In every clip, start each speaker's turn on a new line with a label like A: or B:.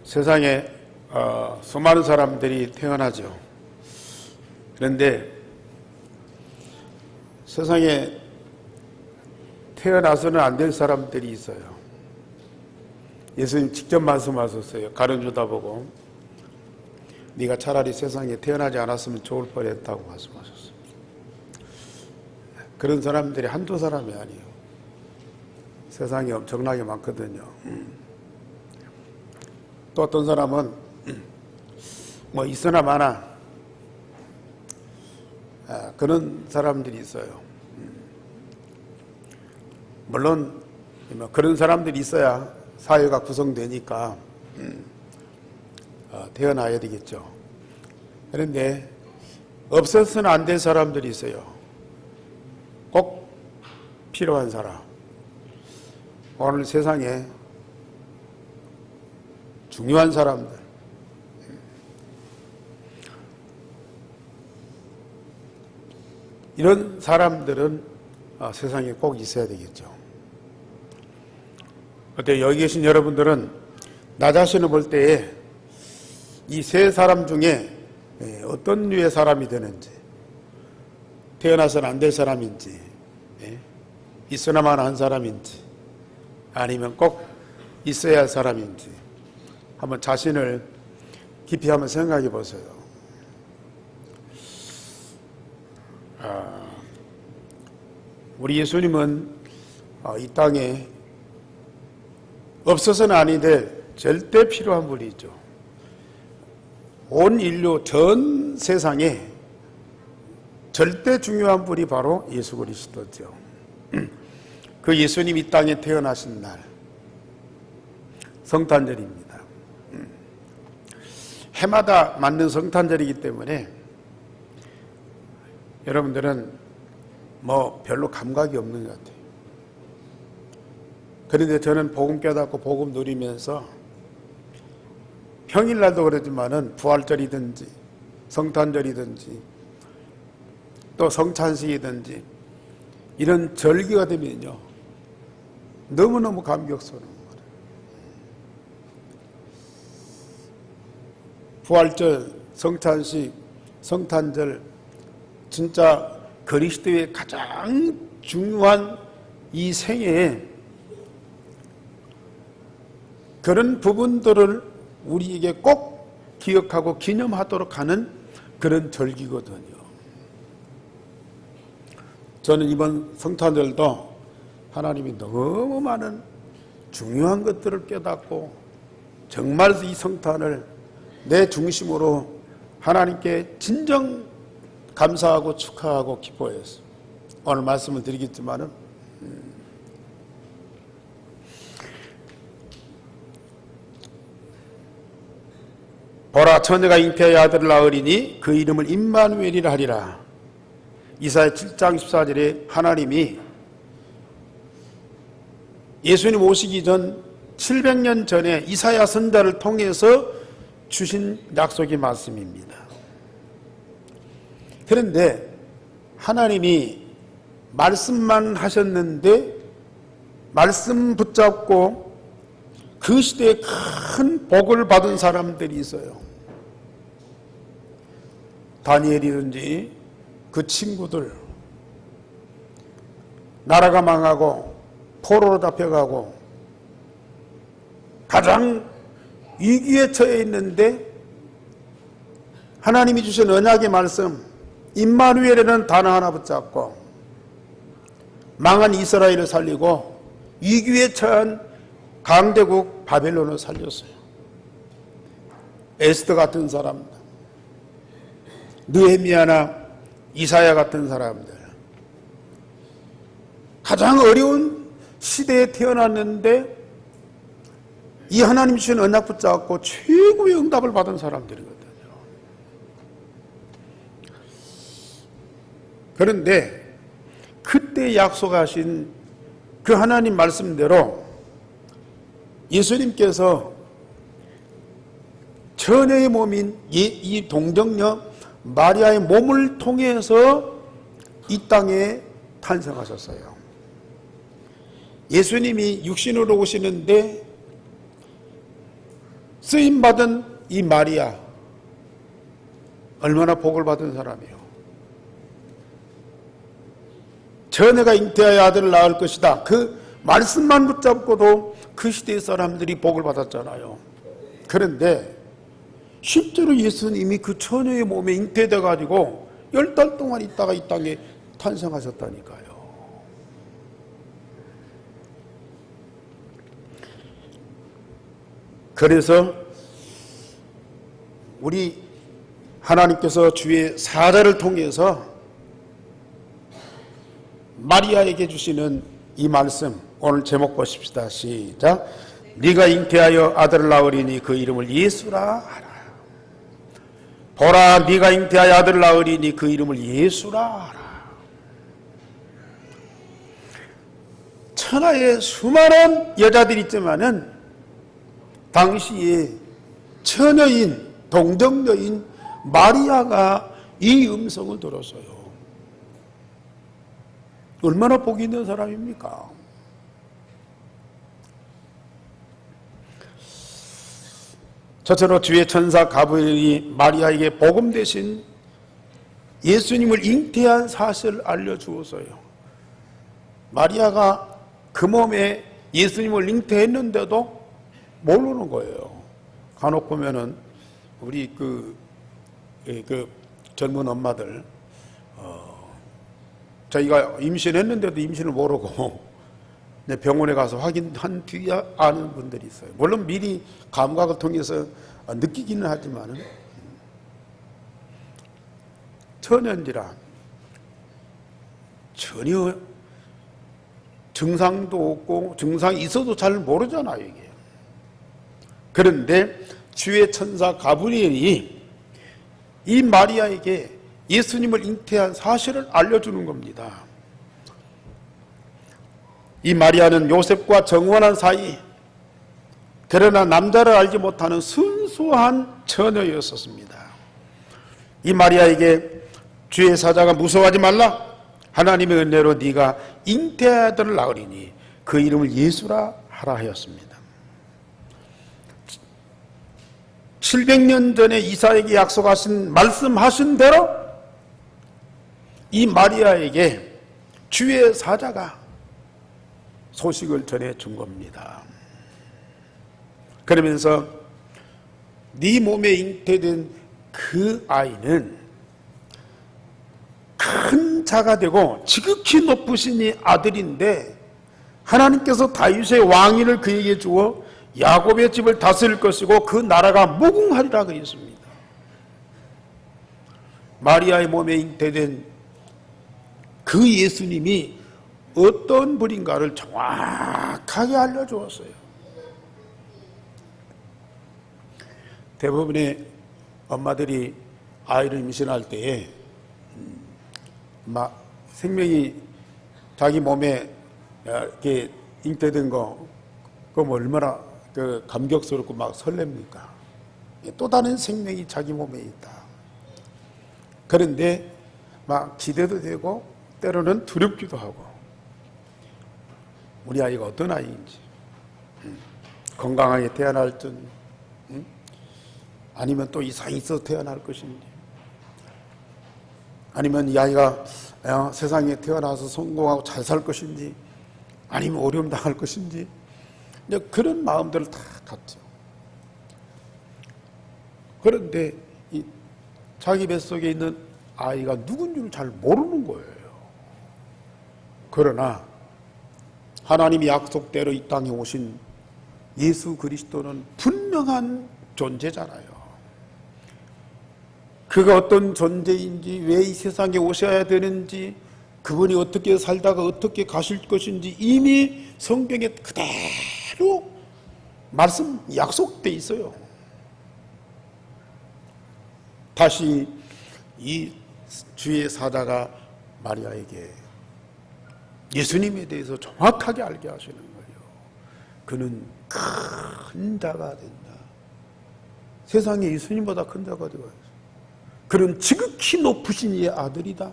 A: 세상에 수많은 사람들이 태어나죠. 그런데 세상에 태어나서는 안 될 사람들이 있어요. 예수님 직접 말씀하셨어요. 가르쳐다 보고 네가 차라리 세상에 태어나지 않았으면 좋을 뻔했다고 말씀하셨어요. 그런 사람들이 한두 사람이 아니에요. 세상에 엄청나게 많거든요. 또 어떤 사람은 뭐 있으나 마나 그런 사람들이 있어요. 물론 그런 사람들이 있어야 사회가 구성되니까 태어나야 되겠죠. 그런데 없어서는 안 될 사람들이 있어요. 꼭 필요한 사람. 오늘 세상에 중요한 사람들. 이런 사람들은 세상에 꼭 있어야 되겠죠. 어때요? 여기 계신 여러분들은 나 자신을 볼 때에 이 세 사람 중에 어떤 류의 사람이 되는지, 태어나서는 안 될 사람인지, 있으나마나 한 사람인지, 아니면 꼭 있어야 할 사람인지 한번 자신을 깊이 한번 생각해 보세요. 우리 예수님은 이 땅에 없어서는 아니 될 절대 필요한 분이죠. 온 인류 전 세상에 절대 중요한 분이 바로 예수 그리스도죠. 그 예수님이 이 땅에 태어나신 날 성탄절입니다. 해마다 맞는 성탄절이기 때문에 여러분들은 뭐 별로 감각이 없는 것 같아요. 그런데 저는 복음 깨닫고 복음 누리면서 평일날도 그러지만은 부활절이든지 성탄절이든지 또 성찬식이든지 이런 절기가 되면요 너무너무 감격스러운 거예요. 부활절, 성찬식, 성탄절 진짜 그리스도의 가장 중요한 이 생애에 그런 부분들을 우리에게 꼭 기억하고 기념하도록 하는 그런 절기거든요. 저는 이번 성탄절도 하나님이 너무 많은 중요한 것들을 깨닫고 정말 이 성탄을 내 중심으로 하나님께 진정 감사하고 축하하고 기뻐했어요. 오늘 말씀을 드리겠지만은 보라 처녀가 잉태하여 아들을 낳으리니 그 이름을 임마누엘이라 하리라. 이사야 7장 14절에 하나님이 예수님 오시기 전 700년 전에 이사야 선자를 통해서 주신 약속의 말씀입니다. 그런데 하나님이 말씀만 하셨는데 말씀 붙잡고 그 시대에 큰 복을 받은 사람들이 있어요. 다니엘이든지 그 친구들, 나라가 망하고 포로로 잡혀가고 가장 위기에 처해 있는데 하나님이 주신 언약의 말씀 임마누엘이라는 단어 하나 붙잡고 망한 이스라엘을 살리고 위기에 처한 강대국 바벨론을 살렸어요. 에스더 같은 사람들, 느헤미야나 이사야 같은 사람들, 가장 어려운 시대에 태어났는데 이 하나님 주신 언약 붙잡고 최고의 응답을 받은 사람들이거든요. 그런데 그때 약속하신 그 하나님 말씀대로 예수님께서 처녀의 몸인 이 동정녀 마리아의 몸을 통해서 이 땅에 탄생하셨어요. 예수님이 육신으로 오시는데 쓰임받은 이 마리아, 얼마나 복을 받은 사람이요. 처녀가 잉태하여 아들을 낳을 것이다. 그 말씀만 붙잡고도 그 시대의 사람들이 복을 받았잖아요. 그런데 실제로 예수님이 그 처녀의 몸에 잉태돼 가지고 10달 동안 있다가 이 땅에 탄생하셨다니까요. 그래서 우리 하나님께서 주의 사자를 통해서 마리아에게 주시는 이 말씀, 오늘 제목 보십시다. 시작. 네가 잉태하여 아들을 낳으리니 그 이름을 예수라 하라. 보라, 네가 잉태하여 아들을 낳으리니 그 이름을 예수라 하라. 천하에 수많은 여자들이 있지만은 당시에 처녀인 동정녀인 마리아가 이 음성을 들었어요. 얼마나 복이 있는 사람입니까? 저처럼 주의 천사 가브리엘이 마리아에게 복음 대신 예수님을 잉태한 사실을 알려주었어요. 마리아가 그 몸에 예수님을 잉태했는데도 모르는 거예요. 간혹 보면은 우리 그 젊은 엄마들, 저희가 임신했는데도 임신을 모르고 병원에 가서 확인한 뒤에 아는 분들이 있어요. 물론 미리 감각을 통해서 느끼기는 하지만 처녀인지라 전혀 증상도 없고 증상이 있어도 잘 모르잖아요, 이게. 그런데 주의 천사 가브리엘이 이 마리아에게 예수님을 잉태한 사실을 알려주는 겁니다. 이 마리아는 요셉과 정원한 사이, 그러나 남자를 알지 못하는 순수한 처녀였었습니다. 이 마리아에게 주의 사자가 무서워하지 말라, 하나님의 은혜로 네가 잉태의 아들을 낳으리니 그 이름을 예수라 하라 하였습니다. 700년 전에 이사에게 약속하신 말씀하신 대로 이 마리아에게 주의 사자가 소식을 전해준 겁니다. 그러면서 네 몸에 잉태된 그 아이는 큰 자가 되고 지극히 높으신 이 아들인데 하나님께서 다윗의 왕위를 그에게 주어 야곱의 집을 다스릴 것이고 그 나라가 무궁하리라 그랬습니다. 마리아의 몸에 잉태된 그 예수님이 어떤 분인가를 정확하게 알려주었어요. 대부분의 엄마들이 아이를 임신할 때에 막 생명이 자기 몸에 이렇게 잉태된 거, 그럼 얼마나 감격스럽고 막 설렙니까? 또 다른 생명이 자기 몸에 있다. 그런데 막 기대도 되고 때로는 두렵기도 하고, 우리 아이가 어떤 아이인지, 건강하게 태어날 줄, 아니면 또 이상이 있어서 태어날 것인지, 아니면 이 아이가 세상에 태어나서 성공하고 잘 살 것인지, 아니면 어려움 당할 것인지, 그런 마음들을 다 갖죠. 그런데 이 자기 뱃속에 있는 아이가 누군지를 잘 모르는 거예요. 그러나 하나님이 약속대로 이 땅에 오신 예수 그리스도는 분명한 존재잖아요. 그가 어떤 존재인지, 왜 이 세상에 오셔야 되는지, 그분이 어떻게 살다가 어떻게 가실 것인지 이미 성경에 그대로 말씀 약속돼 있어요. 다시 이 주의 사자가 마리아에게 예수님에 대해서 정확하게 알게 하시는 거예요. 그는 큰 자가 된다. 세상에 예수님보다 큰 자가 되어요. 그는 지극히 높으신 이의 아들이다.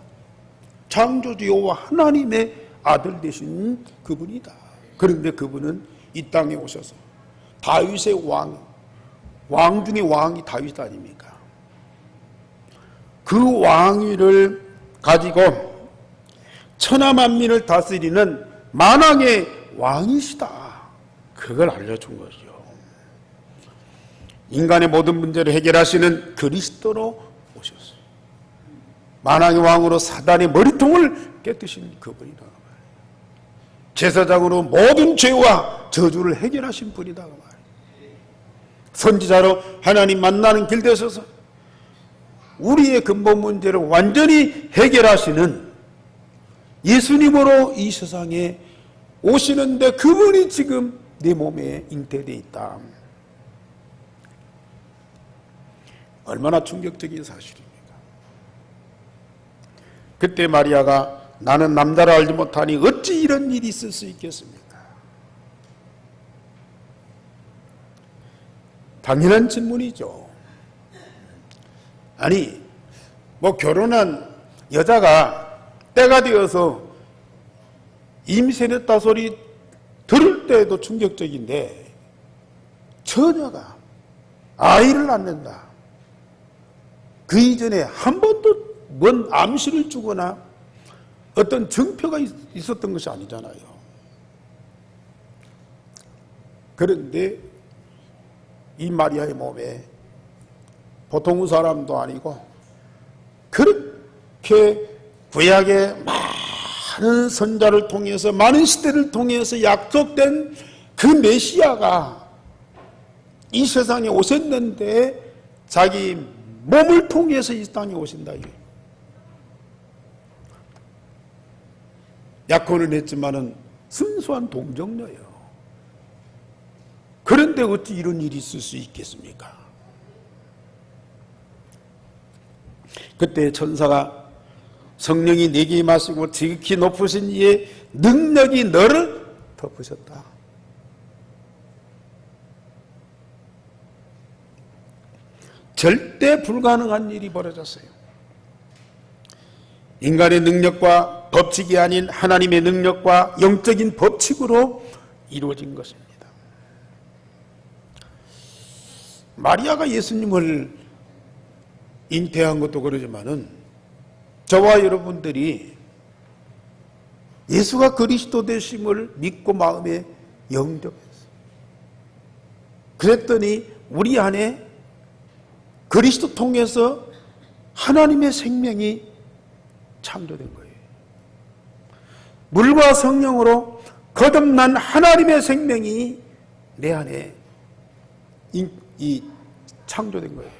A: 창조주 여호와 하나님의 아들 되신 그분이다. 그런데 그분은 이 땅에 오셔서 다윗의 왕, 왕 중에 왕이 다윗 아닙니까? 그 왕위를 가지고 천하만민을 다스리는 만왕의 왕이시다. 그걸 알려준 거죠. 인간의 모든 문제를 해결하시는 그리스도로 오셨어요. 만왕의 왕으로 사단의 머리통을 깨뜨신 그분이다. 제사장으로 모든 죄와 저주를 해결하신 분이다. 선지자로 하나님 만나는 길 되셔서 우리의 근본 문제를 완전히 해결하시는 예수님으로 이 세상에 오시는데 그분이 지금 내 몸에 잉태되어 있다. 얼마나 충격적인 사실입니까? 그때 마리아가 나는 남자를 알지 못하니 어찌 이런 일이 있을 수 있겠습니까? 당연한 질문이죠. 아니, 결혼한 여자가 때가 되어서 임신했다 소리 들을 때도 충격적인데 처녀가 아이를 낳는다. 그 이전에 한 번도 뭔 암시를 주거나 어떤 증표가 있었던 것이 아니잖아요. 그런데 이 마리아의 몸에 보통 사람도 아니고 그렇게 구약의 많은 선자를 통해서 많은 시대를 통해서 약속된 그 메시아가 이 세상에 오셨는데 자기 몸을 통해서 이 땅에 오신다. 약혼을 했지만은 순수한 동정녀예요. 그런데 어찌 이런 일이 있을 수 있겠습니까? 그때 천사가 성령이 내게 임하시고 지극히 높으신 이의 능력이 너를 덮으셨다. 절대 불가능한 일이 벌어졌어요. 인간의 능력과 법칙이 아닌 하나님의 능력과 영적인 법칙으로 이루어진 것입니다. 마리아가 예수님을 잉태한 것도 그러지만은 저와 여러분들이 예수가 그리스도 되심을 믿고 마음에 영접했어요. 그랬더니 우리 안에 그리스도 통해서 하나님의 생명이 창조된 거예요. 물과 성령으로 거듭난 하나님의 생명이 내 안에 창조된 거예요.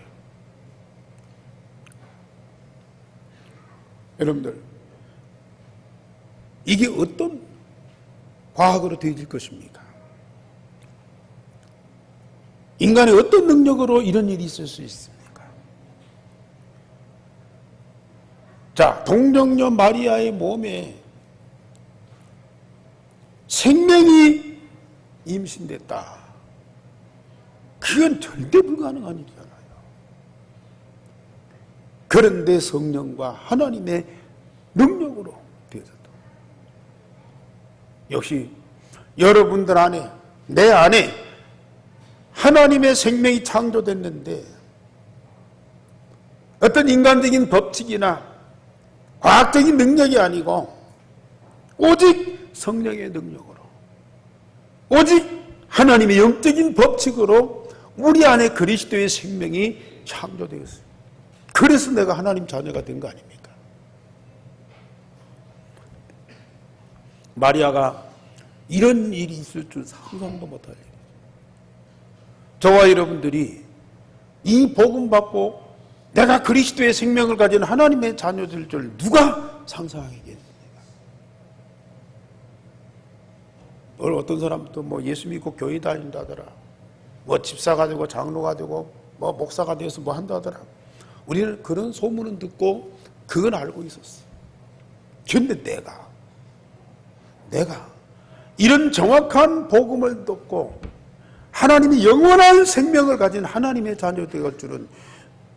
A: 여러분들, 이게 어떤 과학으로 되어질 것입니까? 인간의 어떤 능력으로 이런 일이 있을 수 있습니까? 자, 동정녀 마리아의 몸에 생명이 임신됐다. 그건 절대 불가능한 일이잖아요. 그런데 성령과 하나님의 능력으로 되어졌다. 역시 여러분들 안에, 내 안에 하나님의 생명이 창조됐는데 어떤 인간적인 법칙이나 과학적인 능력이 아니고 오직 성령의 능력으로, 오직 하나님의 영적인 법칙으로 우리 안에 그리스도의 생명이 창조되었어요. 그래서 내가 하나님 자녀가 된 거 아닙니까? 마리아가 이런 일이 있을 줄 상상도 못할 일이에요. 저와 여러분들이 이 복음 받고 내가 그리스도의 생명을 가진 하나님의 자녀될 줄 누가 상상하겠습니까? 어떤 사람도 예수 믿고 교회 다닌다더라, 집사가 되고 장로가 되고 목사가 되어서 한다더라. 우리는 그런 소문은 듣고 그건 알고 있었어. 그런데 내가 이런 정확한 복음을 듣고 하나님이 영원한 생명을 가진 하나님의 자녀가 될 줄은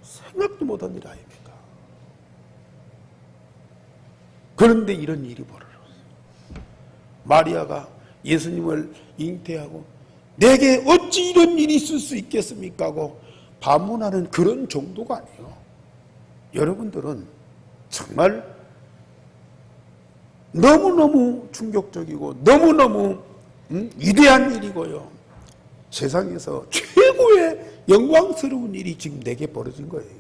A: 생각도 못한 일 아닙니까? 그런데 이런 일이 벌어졌어요. 마리아가 예수님을 잉태하고 내게 어찌 이런 일이 있을 수 있겠습니까 하고 반문하는 그런 정도가 아니에요. 여러분들은 정말 너무너무 충격적이고 너무너무 위대한 일이고요. 세상에서 최고의 영광스러운 일이 지금 내게 벌어진 거예요. 이게.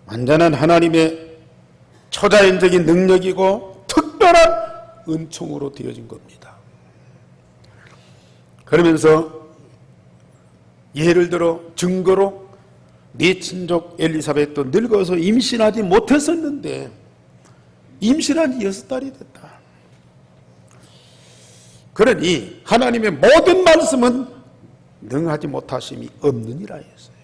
A: 완전한 하나님의 초자연적인 능력이고 특별한 은총으로 되어진 겁니다. 그러면서 예를 들어 증거로 네 친족 엘리사벳도 늙어서 임신하지 못했었는데 임신한 지 6달이 됐다. 그러니 하나님의 모든 말씀은 능하지 못하심이 없느니라 했어요.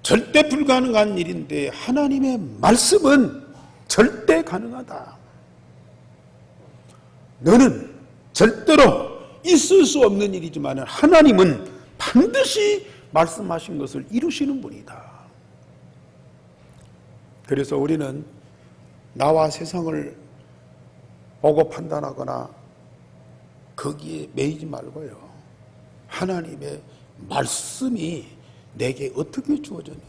A: 절대 불가능한 일인데 하나님의 말씀은 절대 가능하다. 너는 절대로 있을 수 없는 일이지만 하나님은 반드시 말씀하신 것을 이루시는 분이다. 그래서 우리는 나와 세상을 보고 판단하거나 거기에 매이지 말고요. 하나님의 말씀이 내게 어떻게 주어졌느냐.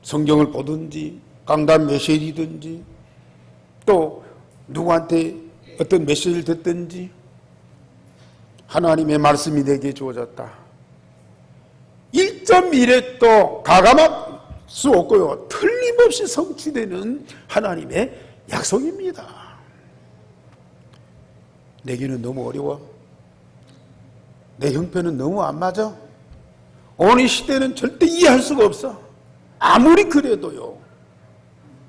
A: 성경을 보든지 강단 메시지든지 또 누구한테 어떤 메시지를 듣든지 하나님의 말씀이 내게 주어졌다. 1.1획도 가감할 수 없고요. 틀림없이 성취되는 하나님의 약속입니다. 내게는 너무 어려워. 내 형편은 너무 안 맞아. 오늘 시대는 절대 이해할 수가 없어. 아무리 그래도요.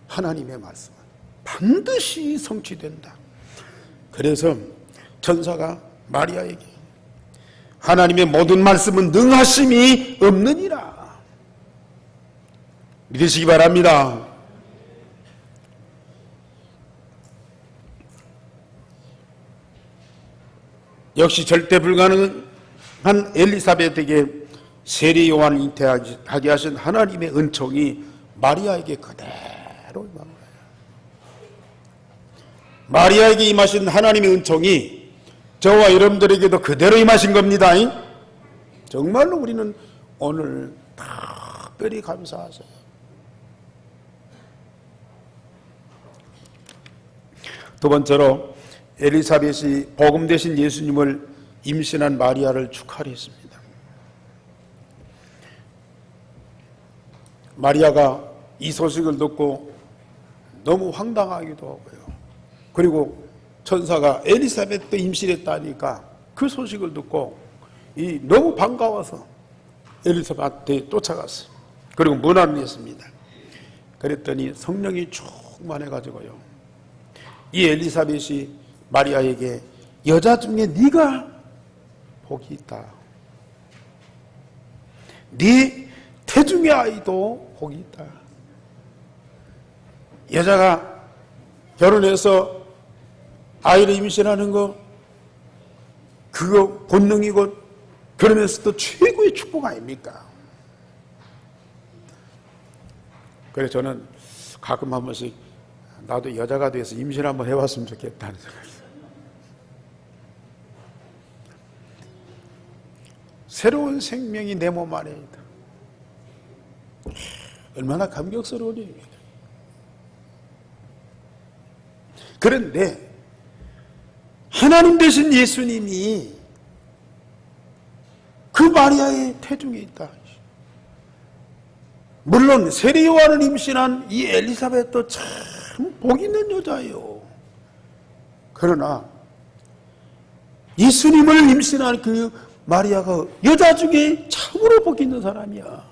A: 하나님의 말씀은 반드시 성취된다. 그래서 천사가 마리아에게 하나님의 모든 말씀은 능하심이 없느니라 믿으시기 바랍니다. 역시 절대 불가능한 엘리사벳에게 세례 요한을 잉태하게 하신 하나님의 은총이 마리아에게 그대로 임한 거예요. 마리아에게 임하신 하나님의 은총이 저와 여러분들에게도 그대로 임하신 겁니다. 정말로 우리는 오늘 특별히 감사하세요. 두 번째로 엘리사벳이 복음 되신 예수님을 임신한 마리아를 축하를 했습니다. 마리아가 이 소식을 듣고 너무 황당하기도 하고요. 그리고 천사가 엘리사벳도 임신했다니까 그 소식을 듣고 너무 반가워서 엘리사벳한테 쫓아갔어요. 그리고 문안을 했습니다. 그랬더니 성령이 충만해가지고요. 이 엘리사벳이 마리아에게 여자 중에 네가 복이 있다. 네 태중의 아이도 복이 있다. 여자가 결혼해서 아이를 임신하는 거 그거 본능이고 그러면서도 최고의 축복 아닙니까? 그래서 저는 가끔 한 번씩 나도 여자가 돼서 임신 한번 해봤으면 좋겠다는 생각이 있어요. 새로운 생명이 내 몸 안에 있다. 얼마나 감격스러운 일입니까? 그런데 하나님 되신 예수님이 그 마리아의 태중에 있다. 물론 세례 요한을 임신한 이 엘리사벳도 참 복 있는 여자예요. 그러나 예수님을 임신한 그 마리아가 여자 중에 참으로 복 있는 사람이야.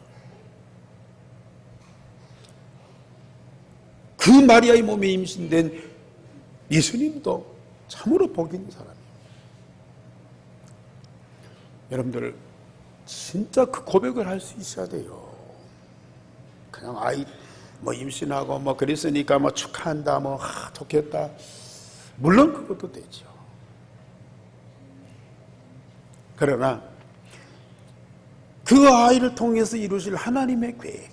A: 그 마리아의 몸에 임신된 예수님도 참으로 복 있는 사람이에요. 여러분들 진짜 그 고백을 할 수 있어야 돼요. 그냥 아이 임신하고 그랬으니까 축하한다 좋겠다. 물론 그것도 되죠. 그러나 그 아이를 통해서 이루실 하나님의 계획,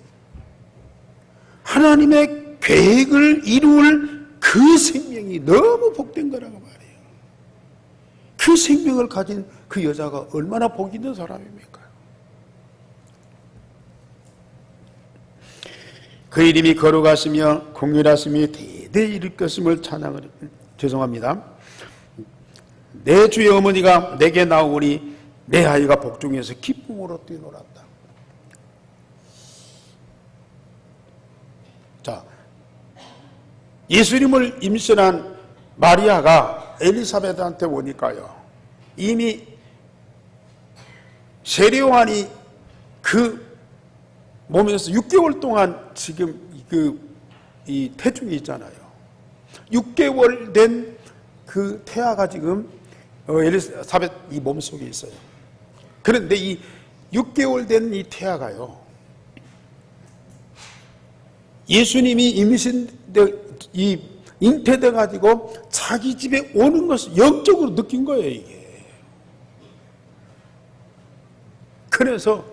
A: 하나님의 계획을 이룰 그 생명이 너무 복된 거라고 말해요. 그 생명을 가진 그 여자가 얼마나 복 있는 사람입니까? 그 이름이 거룩하시며 공률하심이 대대히 이를 것임을 찬양을, 죄송합니다. 내 주의 어머니가 내게 나오니 내 아이가 복중에서 기쁨으로 뛰놀았다. 자, 예수님을 임신한 마리아가 엘리사벳한테 오니까요, 이미 세례요한이 그 몸에서 6개월 동안 지금 이 태중이 있잖아요. 6개월 된 그 태아가 지금 엘리사벳 이 몸속에 있어요. 그런데 이 6개월 된 이 태아가요, 예수님이 잉태돼 가지고 자기 집에 오는 것을 영적으로 느낀 거예요, 이게. 그래서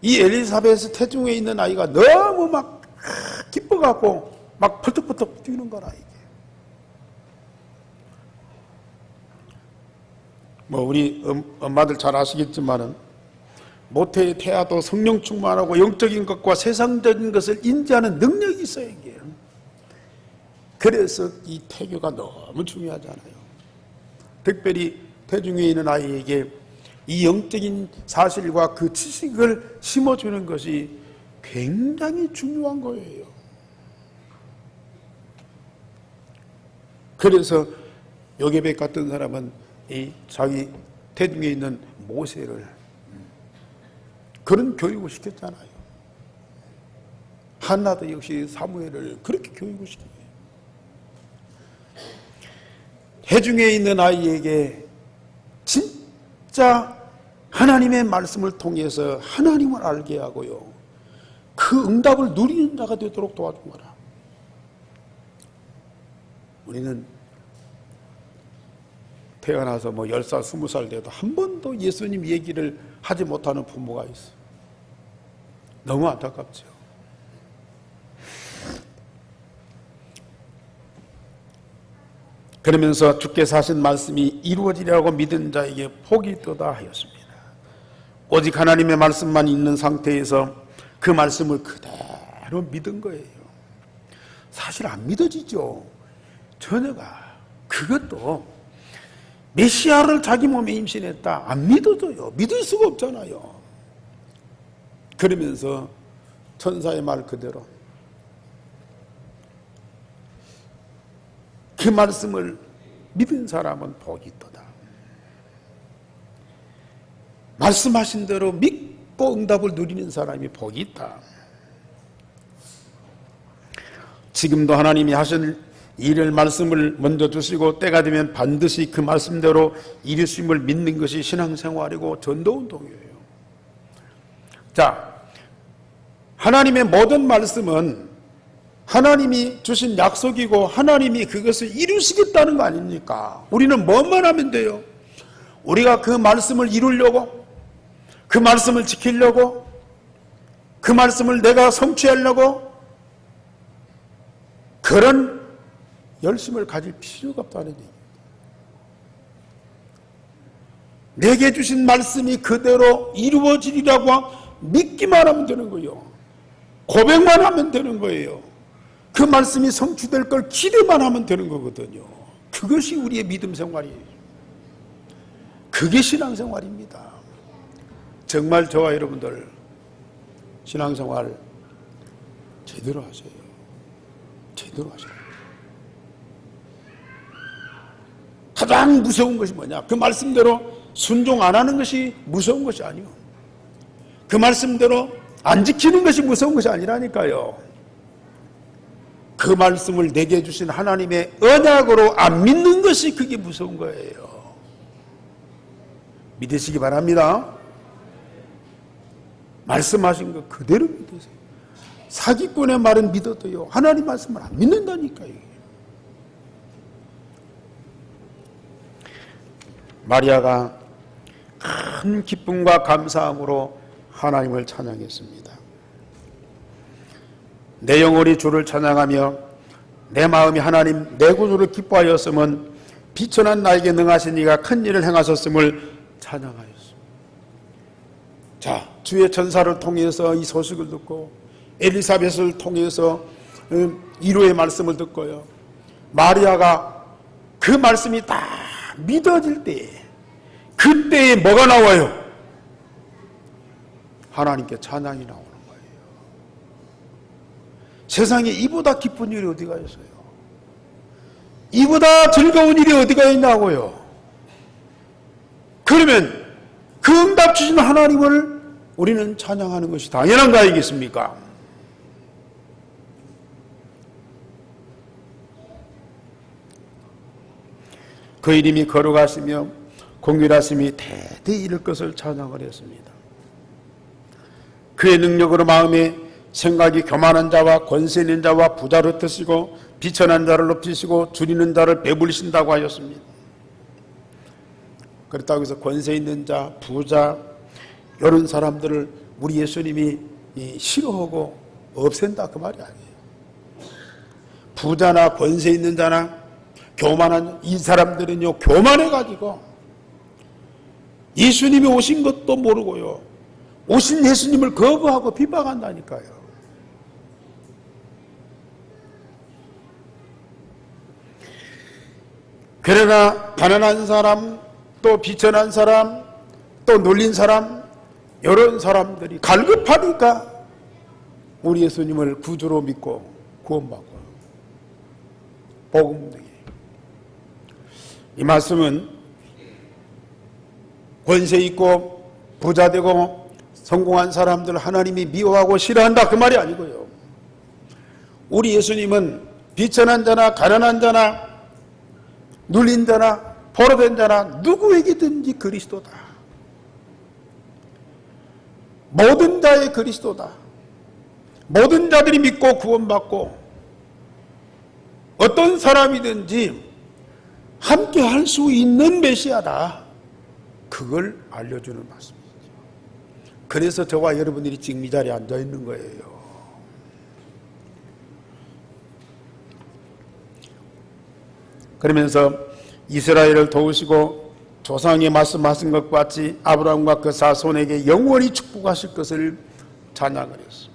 A: 이 엘리사벳의 태중에 있는 아이가 너무 막 기뻐갖고 막 펄떡펄떡 뛰는 거라, 이게. 뭐 우리 엄마들 잘 아시겠지만은 모태의 태아도 성령 충만하고 영적인 것과 세상적인 것을 인지하는 능력이 있어요, 이게. 그래서 이 태교가 너무 중요하잖아요. 특별히 태중에 있는 아이에게 이 영적인 사실과 그 지식을 심어주는 것이 굉장히 중요한 거예요. 그래서 요게벳 같은 사람은 이 자기 태중에 있는 모세를 그런 교육을 시켰잖아요. 한나도 역시 사무엘을 그렇게 교육을 시켜요. 태중에 있는 아이에게 진짜 하나님의 말씀을 통해서 하나님을 알게 하고요, 그 응답을 누리는 자가 되도록 도와준 거라. 우리는 태어나서 뭐 10살, 20살 돼도 한 번도 예수님 얘기를 하지 못하는 부모가 있어요. 너무 안타깝죠. 그러면서 주께서 하신 말씀이 이루어지려고 믿은 자에게 복이 있도다 하였습니다. 오직 하나님의 말씀만 있는 상태에서 그 말씀을 그대로 믿은 거예요. 사실 안 믿어지죠. 처녀가 그것도 메시아를 자기 몸에 임신했다, 안 믿어져요. 믿을 수가 없잖아요. 그러면서 천사의 말 그대로 그 말씀을 믿은 사람은 복이 있도다. 말씀하신 대로 믿고 응답을 누리는 사람이 복이 있다. 지금도 하나님이 하신 일을 말씀을 먼저 주시고 때가 되면 반드시 그 말씀대로 이루심을 믿는 것이 신앙생활이고 전도운동이에요. 자, 하나님의 모든 말씀은 하나님이 주신 약속이고 하나님이 그것을 이루시겠다는 거 아닙니까? 우리는 뭐만 하면 돼요? 우리가 그 말씀을 이루려고, 그 말씀을 지키려고, 그 말씀을 내가 성취하려고 그런 열심을 가질 필요가 없다는 얘기입니다. 내게 주신 말씀이 그대로 이루어지리라고 믿기만 하면 되는 거예요. 고백만 하면 되는 거예요. 그 말씀이 성취될 걸 기대만 하면 되는 거거든요. 그것이 우리의 믿음 생활이에요. 그게 신앙생활입니다. 정말 저와 여러분들 신앙생활 제대로 하세요. 제대로 하세요. 가장 무서운 것이 뭐냐? 그 말씀대로 순종 안 하는 것이 무서운 것이 아니요. 그 말씀대로 안 지키는 것이 무서운 것이 아니라니까요. 그 말씀을 내게 주신 하나님의 언약으로 안 믿는 것이 그게 무서운 거예요. 믿으시기 바랍니다. 말씀하신 거 그대로 믿으세요. 사기꾼의 말은 믿어도요, 하나님 말씀을 안 믿는다니까요. 마리아가 큰 기쁨과 감사함으로 하나님을 찬양했습니다. 내 영혼이 주를 찬양하며 내 마음이 하나님 내 구주를 기뻐하였음은 비천한 나에게 능하신 이가 큰 일을 행하셨음을 찬양하였습니다. 자, 주의 천사를 통해서 이 소식을 듣고 엘리사벳을 통해서 위로의 말씀을 듣고요, 마리아가 그 말씀이 다 믿어질 때에, 그때에 뭐가 나와요? 하나님께 찬양이 나오는 거예요. 세상에 이보다 기쁜 일이 어디가 있어요? 이보다 즐거운 일이 어디가 있냐고요. 그러면 그 응답 주신 하나님을 우리는 찬양하는 것이 당연한 거 아니겠습니까? 그 이름이 거룩하시며 공률하심이 대대 이를 것을 찬양을 했습니다. 그의 능력으로 마음에 생각이 교만한 자와 권세 있는 자와 부자를 흩으시고 비천한 자를 높이시고 줄이는 자를 배불리신다고 하였습니다. 그렇다고 해서 권세 있는 자, 부자 이런 사람들을 우리 예수님이 싫어하고 없앤다 그 말이 아니에요. 부자나 권세 있는 자나 교만한 이 사람들은요, 교만해가지고 예수님이 오신 것도 모르고요, 오신 예수님을 거부하고 비방한다니까요. 그러나 가난한 사람, 또 비천한 사람, 또 놀린 사람, 이런 사람들이 갈급하니까 우리 예수님을 구주로 믿고 구원받고 복음 등이, 이 말씀은 권세 있고 부자 되고 성공한 사람들 하나님이 미워하고 싫어한다 그 말이 아니고요, 우리 예수님은 비천한 자나 가난한 자나 눌린 자나 포로된 자나 누구에게든지 그리스도다. 모든 자의 그리스도다. 모든 자들이 믿고 구원받고 어떤 사람이든지 함께 할 수 있는 메시아다. 그걸 알려주는 말씀이죠. 그래서 저와 여러분들이 지금 이 자리에 앉아 있는 거예요. 그러면서 이스라엘을 도우시고 조상에 말씀하신 것과 같이 아브라함과 그 자손에게 영원히 축복하실 것을 찬양을 했습니다.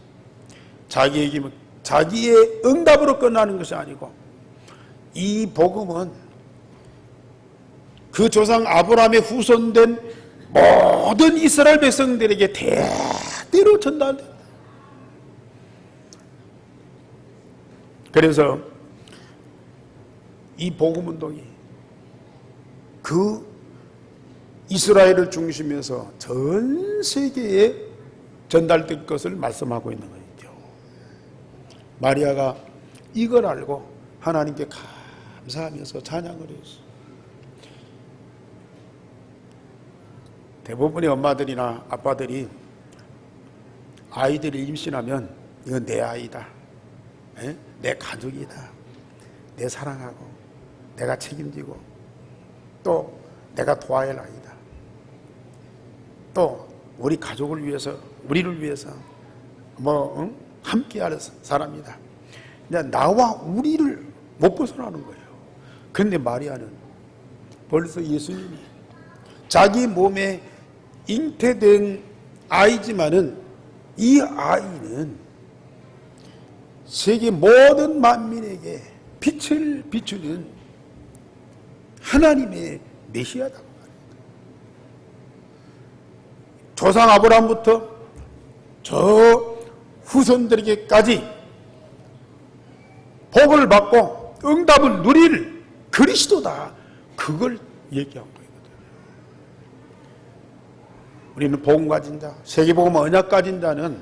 A: 자기의 응답으로 끝나는 것이 아니고, 이 복음은 그 조상 아브라함의 후손된 모든 이스라엘 백성들에게 대대로 전달됩니다. 그래서 이 복음운동이 그 이스라엘을 중심해서 전 세계에 전달될 것을 말씀하고 있는 거죠. 마리아가 이걸 알고 하나님께 감사하면서 찬양을 했어요. 대부분의 엄마들이나 아빠들이 아이들이 임신하면 이건 내 아이다, 내 가족이다, 내 사랑하고 내가 책임지고 또 내가 도와야 할 아이다, 또 우리 가족을 위해서 우리를 위해서 함께할 사람이다. 나와 우리를 못 벗어나는 거예요. 그런데 마리아는 벌써 예수님이 자기 몸에 잉태된 아이지만은 이 아이는 세계 모든 만민에게 빛을 비추는 하나님의 메시아다. 조상 아브라함부터 저 후손들에게까지 복을 받고 응답을 누릴 그리스도다. 그걸 얘기한 거예요. 우리는 복음 가진 자, 세계복음 언약 가진 자는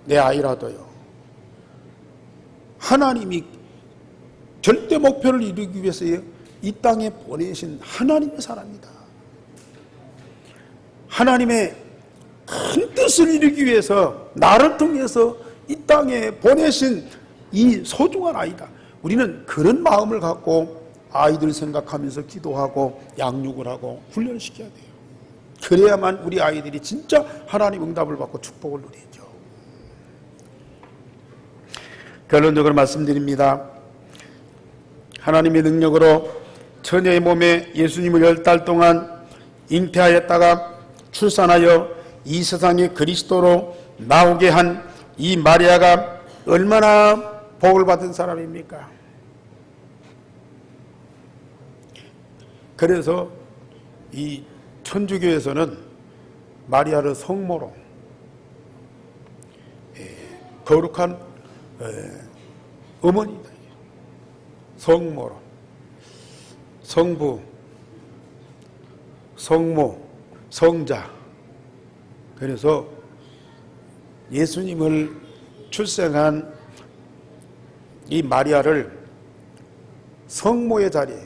A: 내 아이라도요, 하나님이 절대 목표를 이루기 위해서 이 땅에 보내신 하나님의 사람이다. 하나님의 큰 뜻을 이루기 위해서 나를 통해서 이 땅에 보내신 이 소중한 아이다. 우리는 그런 마음을 갖고 아이들 생각하면서 기도하고 양육을 하고 훈련시켜야 돼요. 그래야만 우리 아이들이 진짜 하나님 응답을 받고 축복을 누리죠. 결론적으로 말씀드립니다. 하나님의 능력으로 처녀의 몸에 예수님을 10달 동안 잉태하였다가 출산하여 이 세상에 그리스도로 나오게 한 이 마리아가 얼마나 복을 받은 사람입니까? 그래서 이 천주교에서는 마리아를 성모로, 거룩한 어머니다. 성모로, 성부, 성모, 성자. 그래서 예수님을 출생한 이 마리아를 성모의 자리에,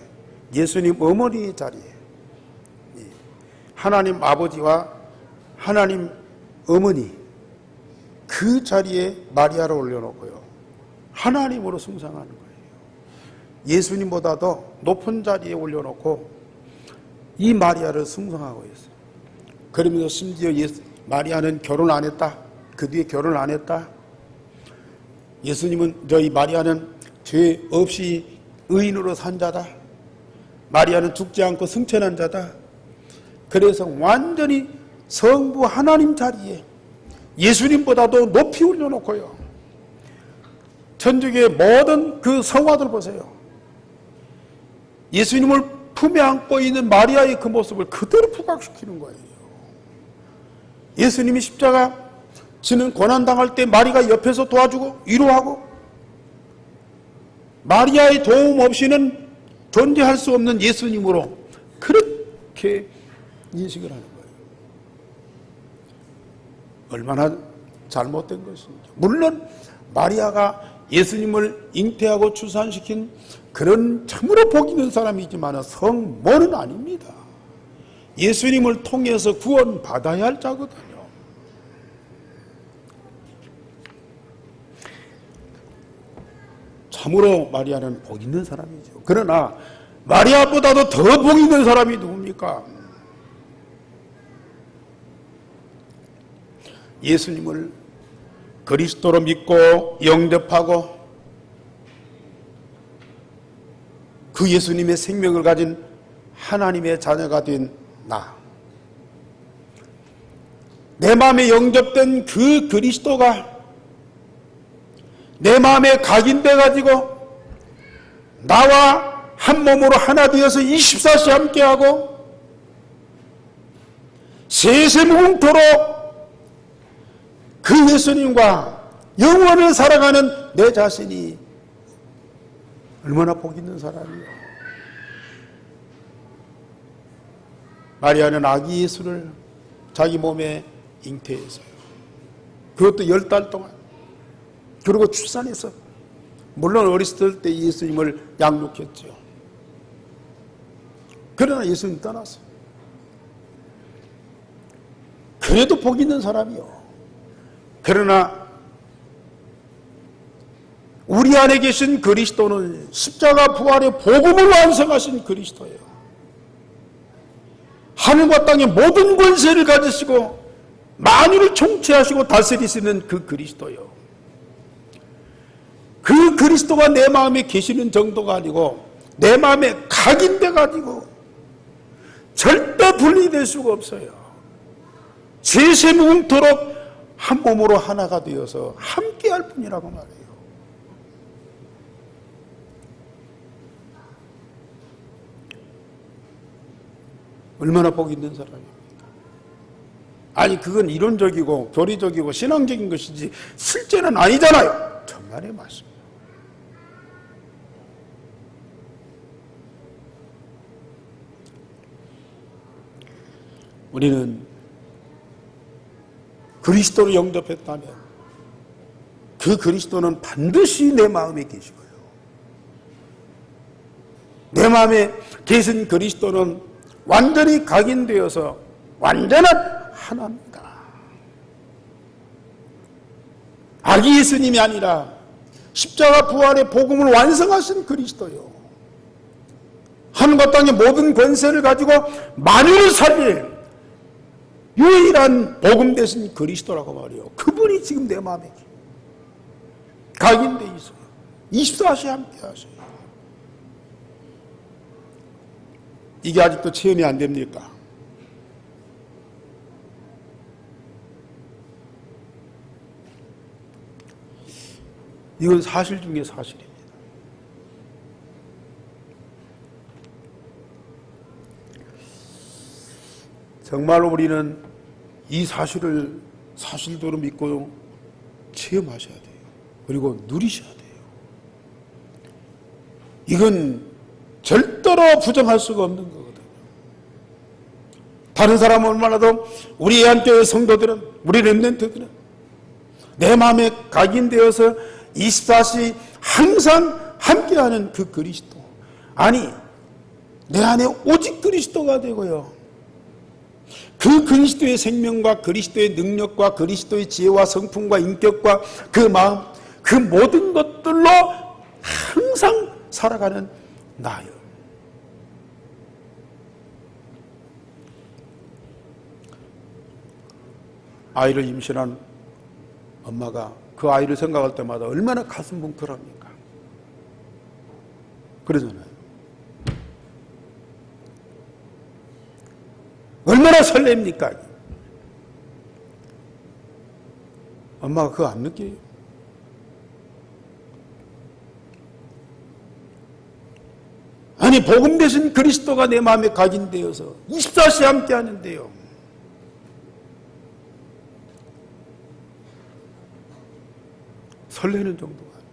A: 예수님 어머니의 자리에, 하나님 아버지와 하나님 어머니 그 자리에 마리아를 올려놓고요, 하나님으로 숭상하는 거예요. 예수님보다도 높은 자리에 올려놓고 이 마리아를 숭상하고 있어요. 그러면서 심지어 마리아는 결혼 안 했다. 그 뒤에 결혼 안 했다. 예수님은, 저희 마리아는 죄 없이 의인으로 산 자다. 마리아는 죽지 않고 승천한 자다. 그래서 완전히 성부 하나님 자리에 예수님보다도 높이 올려놓고요, 천주교의 모든 그 성화들 보세요. 예수님을 품에 안고 있는 마리아의 그 모습을 그대로 부각시키는 거예요. 예수님이 십자가 지는 고난당할 때 마리아가 옆에서 도와주고 위로하고, 마리아의 도움 없이는 존재할 수 없는 예수님으로 그렇게 인식을 하는 거예요. 얼마나 잘못된 것인지. 물론 마리아가 예수님을 잉태하고 출산시킨 그런 참으로 복 있는 사람이지만 성모는 아닙니다. 예수님을 통해서 구원받아야 할 자거든요. 참으로 마리아는 복 있는 사람이죠. 그러나 마리아보다도 더 복 있는 사람이 누굽니까? 예수님을 그리스도로 믿고 영접하고 그 예수님의 생명을 가진 하나님의 자녀가 된 나, 내 마음에 영접된 그 그리스도가 내 마음에 각인돼 가지고 나와 한 몸으로 하나 되어서 24시 함께하고 세세무궁토록 그 예수님과 영원을 살아가는 내 자신이 얼마나 복 있는 사람이요. 마리아는 아기 예수를 자기 몸에 잉태해서요, 그것도 10달 동안, 그리고 출산해서, 물론 어렸을 때 예수님을 양육했죠. 그러나 예수님 떠났어요. 그래도 복 있는 사람이요. 그러나 우리 안에 계신 그리스도는 십자가 부활의 복음을 완성하신 그리스도예요. 하늘과 땅의 모든 권세를 가지시고 만유를 총체하시고 다스리시는 그 그리스도요. 그 그리스도가 내 마음에 계시는 정도가 아니고 내 마음에 각인돼 가지고 절대 분리될 수가 없어요. 세세무궁토록 한 몸으로 하나가 되어서 함께할 뿐이라고 말해요. 얼마나 복 있는 사람입니까? 아니, 그건 이론적이고 교리적이고 신앙적인 것이지 실제는 아니잖아요. 정말의 말씀. 우리는 그리스도를 영접했다면 그 그리스도는 반드시 내 마음에 계시고요, 내 마음에 계신 그리스도는 완전히 각인되어서 완전한 하나입니다. 아기 예수님이 아니라 십자가 부활의 복음을 완성하신 그리스도요, 하늘과 땅의 모든 권세를 가지고 만유를 살릴 유일한 복음 대신 그리스도라고 말이요. 그분이 지금 내 마음에 각인돼 있어요. 24시간 함께 하셔요. 이게 아직도 체험이 안 됩니까? 이건 사실 중에 사실입니다. 정말로 우리는 이 사실을 사실대로 믿고 체험하셔야 돼요. 그리고 누리셔야 돼요. 이건 절대로 부정할 수가 없는 거거든요. 다른 사람 얼마나 더 우리 애한교회 성도들은, 우리 렘넌트들은 내 마음에 각인되어서 24시 항상 함께하는 그 그리스도, 아니 내 안에 오직 그리스도가 되고요, 그 그리스도의 생명과 그리스도의 능력과 그리스도의 지혜와 성품과 인격과 그 마음, 그 모든 것들로 항상 살아가는 나요. 아이를 임신한 엄마가 그 아이를 생각할 때마다 얼마나 가슴 뭉클합니까? 그러잖아요. 얼마나 설렙니까? 엄마가 그거 안 느껴요? 아니, 복음 대신 그리스도가 내 마음에 각인되어서 24시 함께 하는데요. 설레는 정도가 아니에요.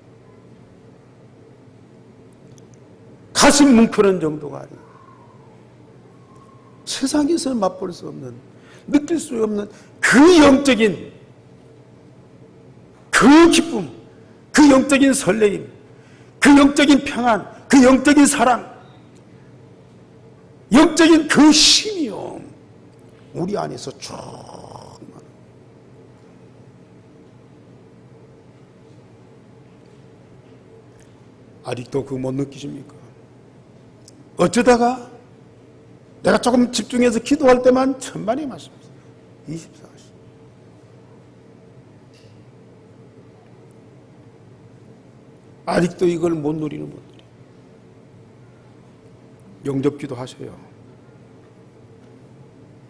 A: 가슴 뭉클한 정도가 아니에요. 세상에서 맛볼 수 없는, 느낄 수 없는 그 영적인 그 기쁨, 그 영적인 설레임, 그 영적인 평안, 그 영적인 사랑, 영적인 그 힘이요, 우리 안에서 충만. 아직도 그거 못 느끼십니까? 어쩌다가 내가 조금 집중해서 기도할 때만 천만의 말씀이세요. 24시. 아직도 이걸 못 누리는 분들이. 영접기도 하셔요.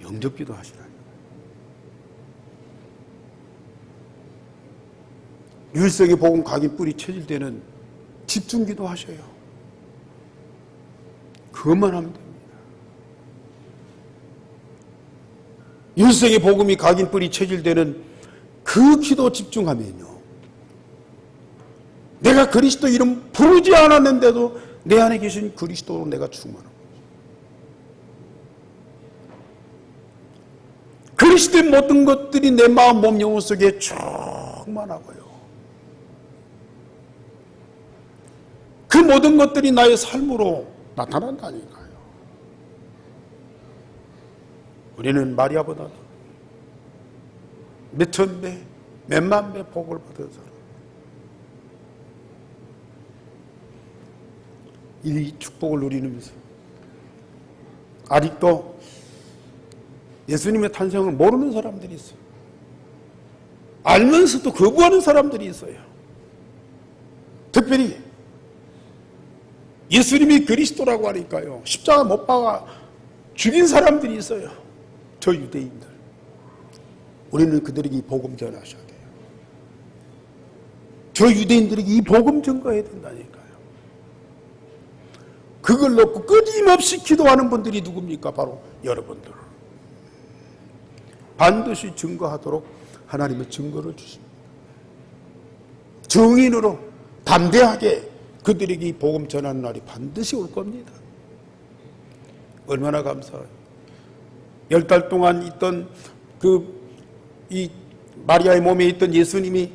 A: 영접기도 하시라니. 율성의 복음 각인 뿌리 쳐질 때는 집중기도 하셔요. 그것만 하면 됩니다. 율성의 복음이 각인 뿌리 쳐질 때는 그 기도 집중하면요, 내가 그리스도 이름 부르지 않았는데도 내 안에 계신 그리스도로 내가 충만하고, 그리스도의 모든 것들이 내 마음, 몸, 영혼 속에 충만하고요, 그 모든 것들이 나의 삶으로 나타난다니까요. 우리는 마리아보다 몇천 배, 몇만 배 복을 받은 사람. 이 축복을 누리면서 아직도 예수님의 탄생을 모르는 사람들이 있어요. 알면서도 거부하는 사람들이 있어요. 특별히 예수님이 그리스도라고 하니까요, 십자가 못 박아 죽인 사람들이 있어요. 저 유대인들. 우리는 그들에게 이 복음 전하셔야 돼요. 저 유대인들에게 이 복음 전가해야 된다니까요. 그걸 놓고 끊임없이 기도하는 분들이 누굽니까? 바로 여러분들. 반드시 증거하도록 하나님의 증거를 주십니다. 증인으로 담대하게 그들에게 이 복음 전하는 날이 반드시 올 겁니다. 얼마나 감사해요. 10달 동안 있던 이 마리아의 몸에 있던 예수님이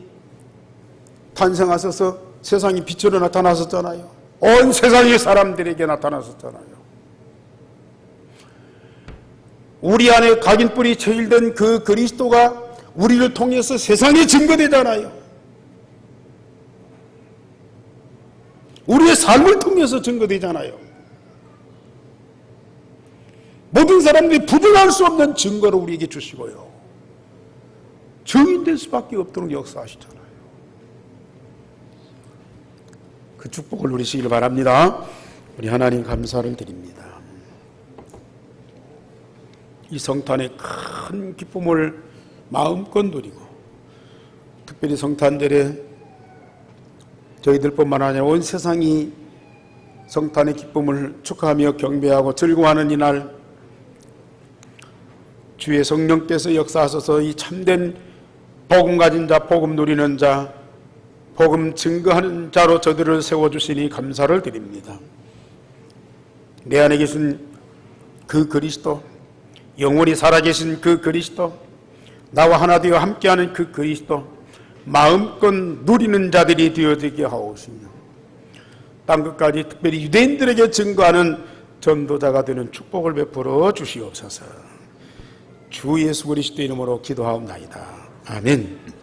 A: 탄생하셔서 세상이 빛으로 나타나셨잖아요. 온 세상의 사람들에게 나타나셨잖아요. 우리 안에 각인뿔이 체질된 그 그리스도가 우리를 통해서 세상에 증거되잖아요. 우리의 삶을 통해서 증거되잖아요. 모든 사람 사람들이 부정할 수 없는 증거를 우리에게 주시고요. 증인될 수밖에 없도록 역사하시잖아요. 그 축복을 누리시길 바랍니다. 우리 하나님 감사를 드립니다. 이 성탄의 큰 기쁨을 마음껏 누리고 특별히 성탄절에 저희들뿐만 아니라 온 세상이 성탄의 기쁨을 축하하며 경배하고 즐거워하는 이날 주의 성령께서 역사하셔서 이 참된 복음 가진 자, 복음 누리는 자, 복음 증거하는 자로 저들을 세워주시니 감사를 드립니다. 내 안에 계신 그 그리스도, 영원히 살아계신 그 그리스도, 나와 하나 되어 함께하는 그 그리스도 마음껏 누리는 자들이 되어지게 하옵시며 땅끝까지 특별히 유대인들에게 증거하는 전도자가 되는 축복을 베풀어 주시옵소서. 주 예수 그리스도 이름으로 기도하옵나이다. 아멘.